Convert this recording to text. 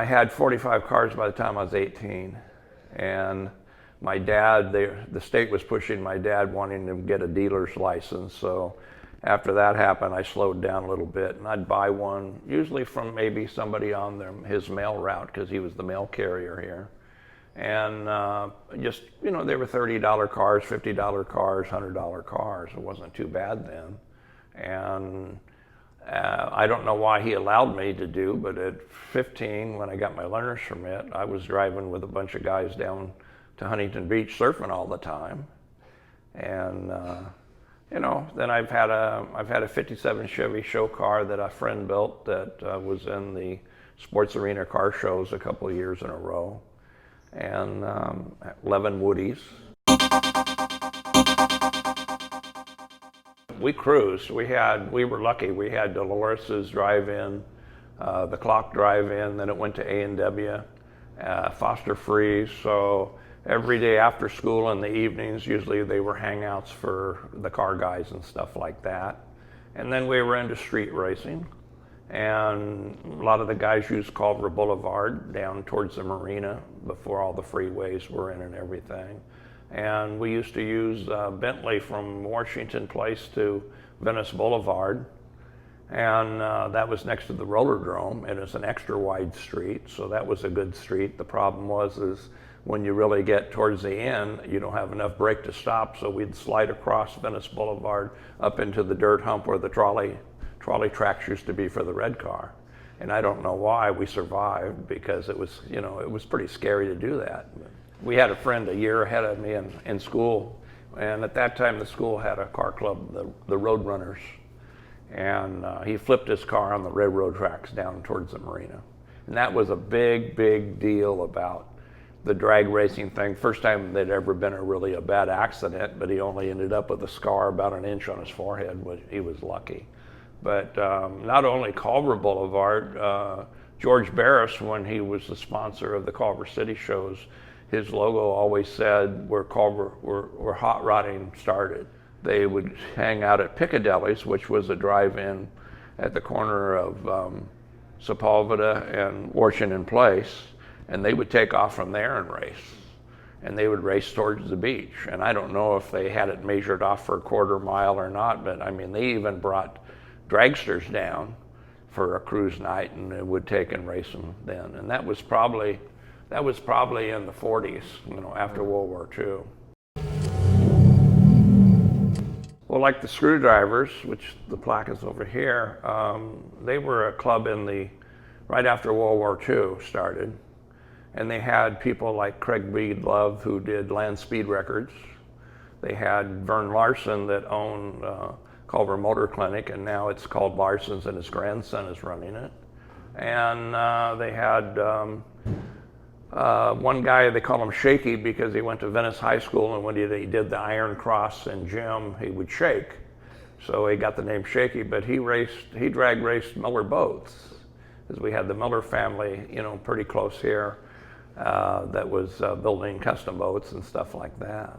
I had 45 cars by the time I was 18. And my dad, the state was pushing my dad wanting to get a dealer's license. So after that happened, I slowed down a little bit, and I'd buy one, usually from maybe somebody on his mail route, because he was the mail carrier here. And just, they were $30 cars, $50 cars, $100 cars. It wasn't too bad then. And I don't know why he allowed me to do, but at 15, when I got my learner's permit, I was driving with a bunch of guys down to Huntington Beach surfing all the time. And then I've had a '57 Chevy show car that a friend built that was in the sports arena car shows a couple of years in a row, and 11 Woodies. We cruised. We were lucky. We had Dolores's drive-in, the Clock drive-in. Then it went to A&W, Foster Freeze. So every day after school in the evenings, usually they were hangouts for the car guys and stuff like that. And then we were into street racing. And a lot of the guys used Culver Boulevard down towards the marina before all the freeways were in and everything. And we used to use Bentley from Washington Place to Venice Boulevard. And that was next to the Rollerdrome, and it's an extra wide street, so that was a good street. The problem is when you really get towards the end, you don't have enough brake to stop, so we'd slide across Venice Boulevard up into the dirt hump where the trolley tracks used to be for the red car. And I don't know why we survived, because it was pretty scary to do that. We had a friend a year ahead of me in school, and at that time the school had a car club, the Road Runners, and he flipped his car on the railroad tracks down towards the marina. And that was a big, big deal about the drag racing thing. First time there'd ever been a bad accident, but he only ended up with a scar about an inch on his forehead. He was lucky. But not only Culver Boulevard, George Barris, when he was the sponsor of the Culver City shows, his logo always said where hot rodding started. They would hang out at Piccadilly's, which was a drive-in at the corner of Sepulveda and Washington Place, and they would take off from there and race. And they would race towards the beach. And I don't know if they had it measured off for a quarter mile or not, but I mean, they even brought dragsters down for a cruise night, and they would take and race them then. And that was probably in the 40s, after World War II. Well, like the Screwdrivers, which the plaque is over here, they were a club right after World War II started. And they had people like Craig Breedlove, who did Land Speed Records. They had Vern Larson that owned Culver Motor Clinic, and now it's called Larson's, and his grandson is running it. And they had one guy, they call him Shaky because he went to Venice High School, and when he did the Iron Cross and gym, he would shake. So he got the name Shaky, but he drag raced Miller boats, because we had the Miller family, pretty close here, that was building custom boats and stuff like that.